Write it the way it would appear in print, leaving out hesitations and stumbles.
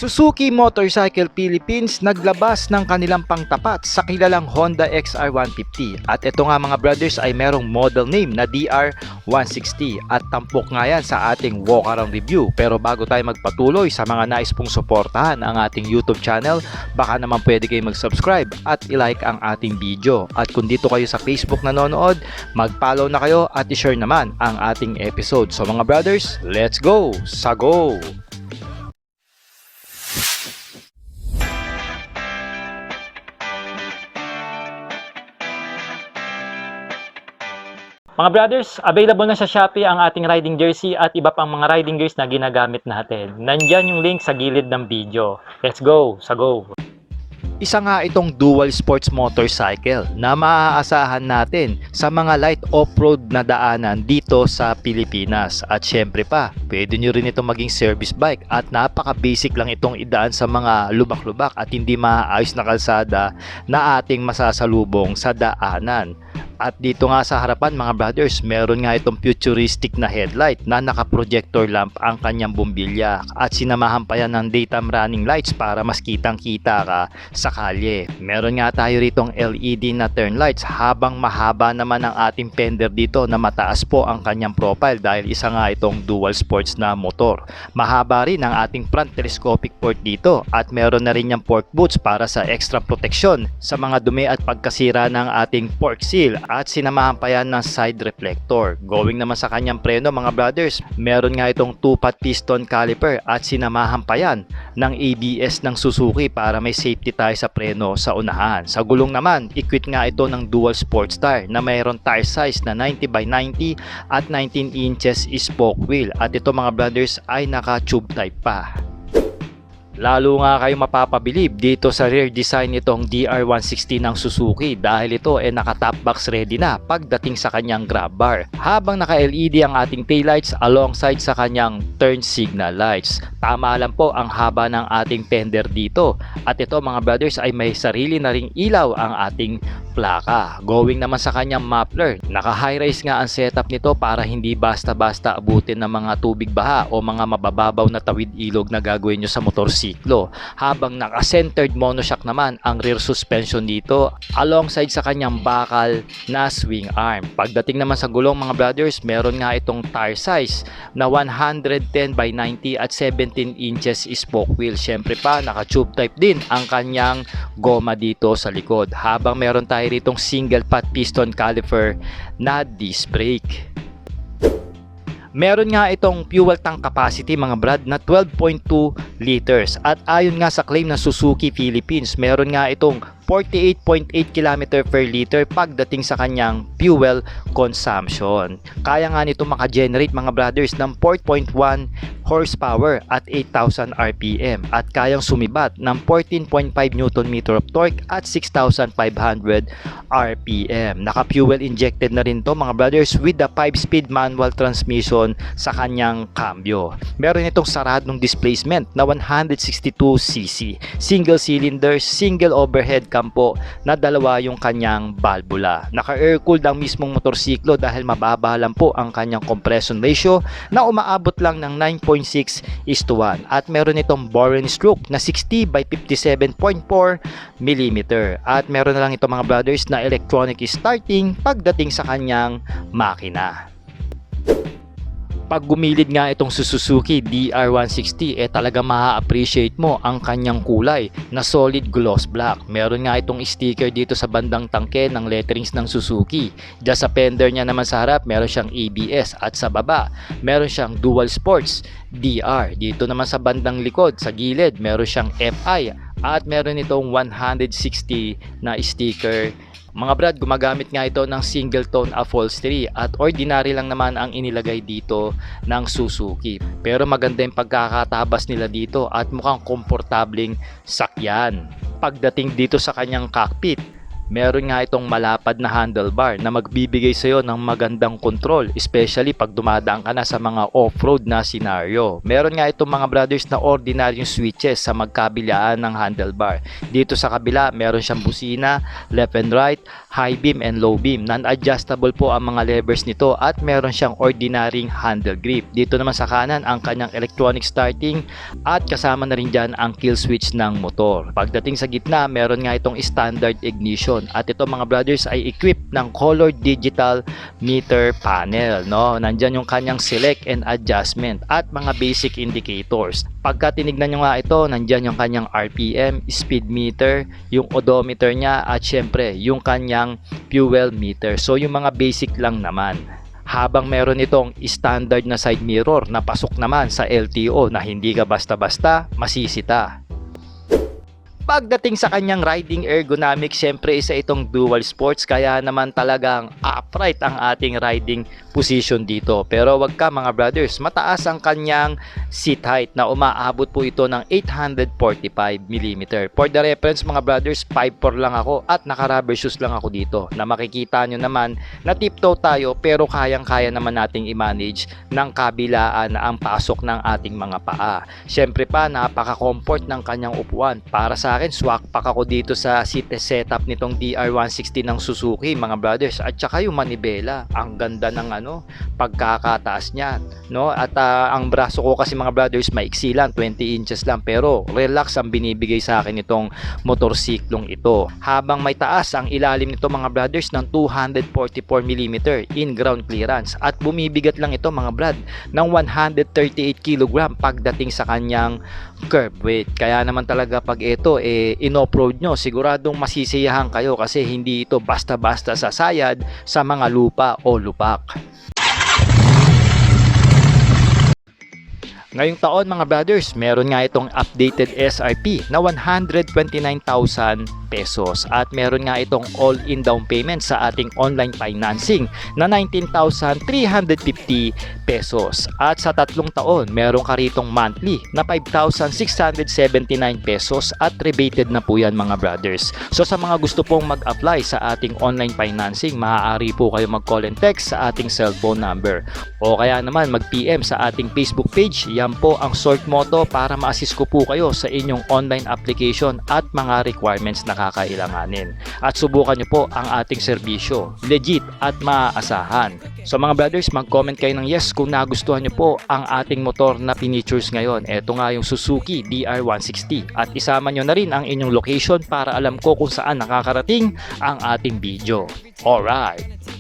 Suzuki Motorcycle Philippines naglabas ng kanilang pangtapat sa kilalang Honda XR150 at ito nga mga brothers ay merong model name na DR160 at tampok nga yan sa ating walk around review. Pero bago tayo magpatuloy sa mga nais pong suportahan ang ating YouTube channel, baka naman pwede kayo mag-subscribe at i-like ang ating video. At kung dito kayo sa Facebook nanonood, mag-follow na kayo at i-share naman ang ating episode. So mga brothers, let's go! Sa go! Mga brothers, available na sa Shopee ang ating riding jersey at iba pang mga riding gears na ginagamit natin. Nandyan yung link sa gilid ng video. Let's go! Sa go! Isa nga itong dual sports motorcycle na maaasahan natin sa mga light off-road na daanan dito sa Pilipinas. At syempre pa, pwede nyo rin itong maging service bike at napaka-basic lang itong idaan sa mga lubak-lubak at hindi maayos na kalsada na ating masasalubong sa daanan. At dito nga sa harapan mga brothers, meron nga itong futuristic na headlight na naka-projector lamp ang kanyang bumbilya at sinamahan pa yan ng daytime running lights para mas kitang kita ka sa kalye. Meron nga tayo ritong LED na turn lights habang mahaba naman ang ating fender dito na mataas po ang kanyang profile dahil isa nga itong dual sports na motor. Mahaba rin ang ating front telescopic port dito at meron na rin yung fork boots para sa extra protection sa mga dumi at pagkasira ng ating fork seal. At sinamahan pa yan ng side reflector. Going naman sa kanyang preno mga brothers, meron nga itong 2-pot piston caliper at sinamahan pa yan ng ABS ng Suzuki para may safety tayo sa preno sa unahan. Sa gulong naman, equipped nga ito ng dual sports tire na mayroon tire size na 90 by 90 at 19 inches spoke wheel. At ito mga brothers ay naka tube type pa. Lalo nga kayo mapapabilib dito sa rear design nitong DR160 ng Suzuki dahil ito ay naka top box ready na pagdating sa kanyang grab bar. Habang naka LED ang ating taillights alongside sa kanyang turn signal lights. Tama lang po ang haba ng ating fender dito. At ito mga brothers ay may sarili na ring ilaw ang ating plaka. Going naman sa kanyang muffler, naka high rise nga ang setup nito para hindi basta-basta abutin ng mga tubig baha o mga mabababaw na tawid ilog na gagawin nyo sa motorsiklo. Habang naka-centered monoshock naman ang rear suspension dito alongside sa kanyang bakal na swing arm. Pagdating naman sa gulong mga brothers, meron nga itong tire size na 110 by 90 at 17 inches spoke wheel. Syempre pa, naka-tube type din ang kanyang goma dito sa likod. Habang meron tayo ritong single pot piston caliper na disc brake. Meron nga itong fuel tank capacity mga brad na 12.2 liters at ayon nga sa claim ng Suzuki Philippines, meron nga itong 48.8 km per liter pagdating sa kanyang fuel consumption. Kaya nga nito maka-generate mga brothers ng 4.1 horsepower at 8,000 RPM at kayang sumibat ng 14.5 Nm of torque at 6,500 RPM. Naka-fuel injected na rin to mga brothers with the 5-speed manual transmission sa kanyang cambio. Meron itong saradong displacement na 162cc, single cylinder, single overhead kampo na dalawa yung kanyang valvula. Naka-air-cooled ang mismong motorsiklo dahil mababa lang po ang kanyang compression ratio na umaabot lang ng 9.6:1 at meron itong bore and stroke na 60 by 57.4 mm at meron na lang ito mga brothers na electronic starting pagdating sa kanyang makina. Pag gumilid nga itong Suzuki DR160 talaga ma-appreciate mo ang kanyang kulay na solid gloss black. Meron nga itong sticker dito sa bandang tangke ng letterings ng Suzuki. Diyan sa fender niya naman sa harap meron siyang ABS at sa baba meron siyang dual sports DR. Dito naman sa bandang likod sa gilid meron siyang FI at meron itong 160 na sticker. Mga brad, gumagamit nga ito ng single tone upholstery at ordinary lang naman ang inilagay dito ng Suzuki. Pero maganda yung pagkakatabas nila dito at mukhang komportabling sakyan. Pagdating dito sa kanyang cockpit, Meron nga itong malapad na handlebar na magbibigay sa iyo ng magandang control, especially pag dumadaan ka na sa mga off-road na scenario. Meron nga itong mga brothers na ordinaryong switches sa magkabilaan ng handlebar. Dito sa kabila, meron siyang busina, left and right, high beam and low beam. Non-adjustable po ang mga levers nito at meron siyang ordinaryong handle grip. Dito naman sa kanan ang kanyang electronic starting at kasama na rin dyan ang kill switch ng motor. Pagdating sa gitna, meron nga itong standard ignition. At ito mga brothers ay equipped ng color digital meter panel, no? Nandyan yung kanyang select and adjustment at mga basic indicators. Pagka tinignan nyo nga ito, nandyan yung kanyang RPM, speed meter, yung odometer niya at syempre yung kanyang fuel meter. So yung mga basic lang naman. Habang meron itong standard na side mirror na pasok naman sa LTO na hindi ka basta-basta masisita. Pagdating sa kanyang riding ergonomics, syempre isa itong dual sports kaya naman talagang upright ang ating riding position dito. Pero wag ka mga brothers, mataas ang kanyang seat height na umaabot po ito ng 845mm. For the reference mga brothers, 5'4 lang ako at naka-rubber shoes lang ako dito. Na makikita nyo naman na tiptoe tayo pero kayang-kaya naman nating i-manage ng kabilaan na ang pasok ng ating mga paa. Syempre pa, napaka-comfort ng kanyang upuan. Para sa akin, swak pack ako dito sa seat setup nitong DR160 ng Suzuki mga brothers, at saka yung manibela, ang ganda ng pagkakataas niya, no? At ang braso ko kasi mga brothers maiksi lang, 20 inches lang, pero relax ang binibigay sa akin itong motorsiklong ito. Habang may taas ang ilalim nito mga brothers ng 244mm in ground clearance at bumibigat lang ito mga brad ng 138kg pagdating sa kanyang curb weight. Kaya naman talaga pag ito in-off-road nyo, siguradong masisiyahan kayo kasi hindi ito basta-basta sasayad sa mga lupa o lupak. Ngayong taon mga brothers, meron nga itong updated SRP na 129,000 pesos at meron nga itong all-in down payment sa ating online financing na 19,350 pesos. At sa 3 taon, meron ka ritong monthly na 5,679 pesos at rebated na po yan mga brothers. So sa mga gusto pong mag-apply sa ating online financing, maaari po kayo mag-call and text sa ating cellphone number o kaya naman mag-PM sa ating Facebook page. Yan po ang short motto para ma-assist ko po kayo sa inyong online application at mga requirements na kakailanganin. At subukan nyo po ang ating serbisyo. Legit at maaasahan. So mga brothers, mag-comment kayo ng yes kung nagustuhan nyo po ang ating motor na pinitures ngayon. Ito nga yung Suzuki DR160. At isama nyo na rin ang inyong location para alam ko kung saan nakakarating ang ating video. Alright!